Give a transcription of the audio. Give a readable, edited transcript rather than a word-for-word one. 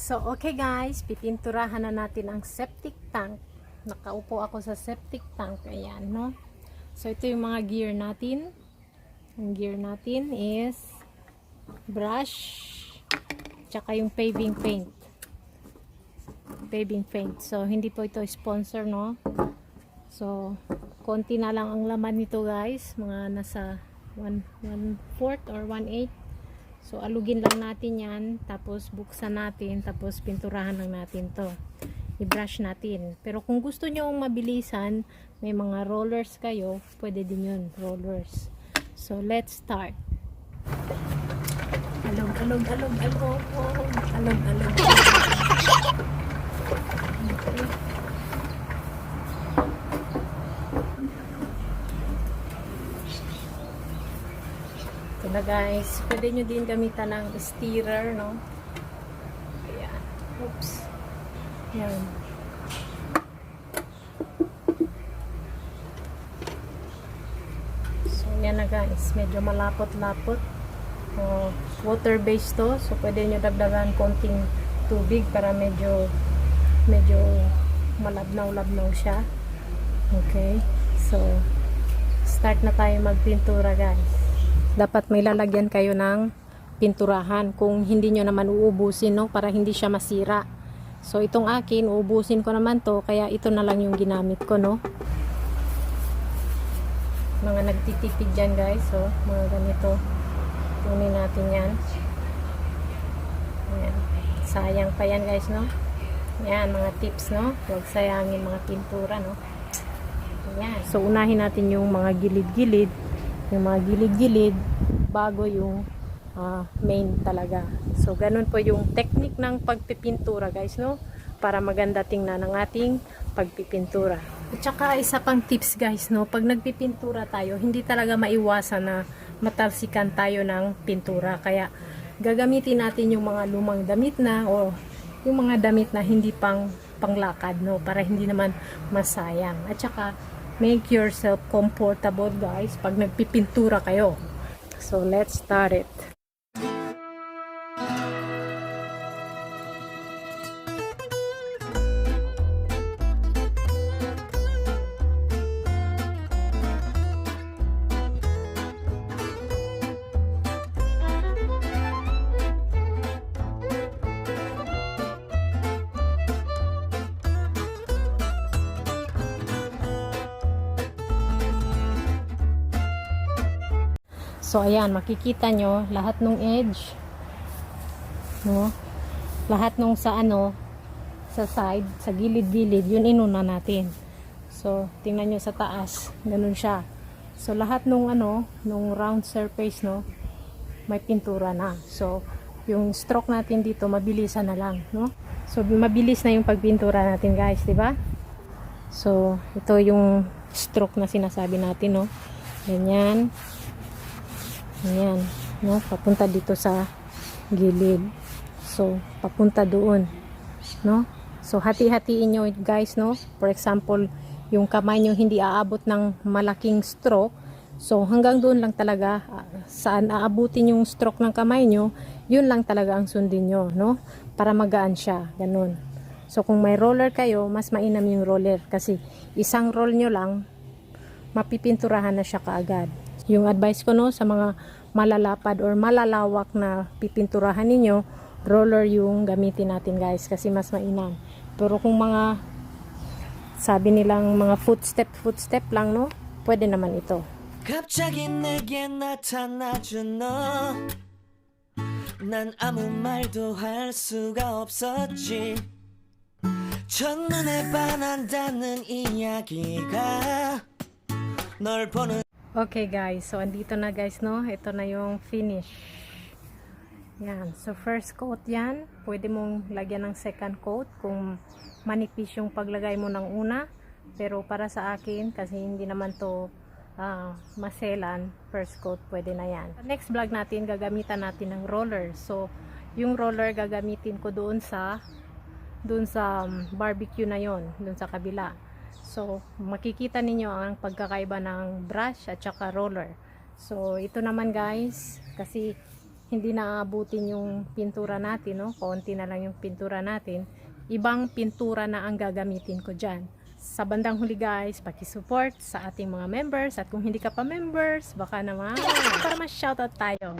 So, okay guys, pipinturahan na natin ang septic tank. Nakaupo ako sa septic tank. Ayan, no? So, ito yung mga gear natin. Ang gear natin is brush, tsaka yung paving paint. Paving paint. So, hindi po ito sponsor, no? So, konti na lang ang laman nito guys. Mga nasa 1/4 or 1/8. So, alugin lang natin yan. Tapos, buksan natin. Tapos, pinturahan lang natin to. I-brush natin. Pero kung gusto nyo mabilisan, may mga rollers kayo, pwede din yun. Rollers. So, let's start. Alog, alog, alog, alog. Alog, alog. Okay. Ito na guys. Pwede nyo din gamitan ng stirrer, no? Ayan. Oops. Ayan. So, yan na guys. Medyo malapot-lapot. Water-based to. So, pwede nyo dagdagan konting tubig para medyo malabnaw-labnaw siya. Okay. So, start na tayo magpintura guys. Dapat may lalagyan kayo ng pinturahan kung hindi nyo naman uubusin, no? Para hindi siya masira. So, itong akin, uubusin ko naman to, kaya ito na lang yung ginamit ko, no? Mga nagtitipid dyan, guys. So, mga ganito. Kunin natin yan. Ayan. Sayang pa yan, guys, no? Ayan, mga tips, no? Huwag sayangin mga pintura, no? Ayan. So, unahin natin yung mga gilid-gilid. Yung mga gilid-gilid bago yung main talaga. So, ganun po yung technique ng pagpipintura guys, no? Para maganda tingnan ang ating pagpipintura. At saka isa pang tips guys, no? Pag nagpipintura tayo, hindi talaga maiwasan na matalsikan tayo ng pintura. Kaya, gagamitin natin yung mga lumang damit na o yung mga damit na hindi panglakad, no? Para hindi naman masayang. At saka, make yourself comfortable guys pag nagpipintura kayo. So let's start it. So, ayan, makikita nyo, lahat ng edge, no? Lahat nung sa sa side, sa gilid-gilid, yun inuna natin. So, tingnan nyo sa taas, ganun siya. So, lahat nung nung round surface, no? May pintura na. So, yung stroke natin dito, mabilisan na lang, no? So, mabilis na yung pagpintura natin, guys, di ba? So, ito yung stroke na sinasabi natin, no? Ganyan. Ayan, no? Papunta dito sa gilid. So, papunta doon, no? So, hati-hatiin nyo, guys, no? For example, yung kamay nyo hindi aabot ng malaking stroke. So, hanggang doon lang talaga, saan aabutin yung stroke ng kamay nyo, yun lang talaga ang sundin nyo, no? Para magaan siya, ganun. So, kung may roller kayo, mas mainam yung roller. Kasi, isang roll nyo lang, mapipinturahan na siya kaagad. Yung advice ko, no, sa mga malalapad or malalawak na pipinturahan ninyo, roller yung gamitin natin guys kasi mas mainam. Pero kung mga sabi nilang mga footstep lang, no, pwede naman ito. 갑자기 내게 나타나준 너 난 아무 말도 할 수가 없었지 첫눈에 반한다는 이야기가 널 보는. Okay guys, so andito na guys, no? Ito na yung finish. Yan. So first coat yan. Pwede mong lagyan ng second coat kung manipis yung paglagay mo ng una. Pero para sa akin, kasi hindi naman to maselan, first coat pwede na yan. Next vlog natin, gagamitan natin ng roller. So yung roller gagamitin ko doon sa barbecue na yon, doon sa kabila. So, makikita ninyo ang pagkakaiba ng brush at saka roller. So, ito naman guys, kasi hindi naabutin yung pintura natin, no? Konti na lang yung pintura natin. Ibang pintura na ang gagamitin ko dyan. Sa bandang huli guys, paki-support sa ating mga members, at kung hindi ka pa members, baka naman para ma-shoutout tayo.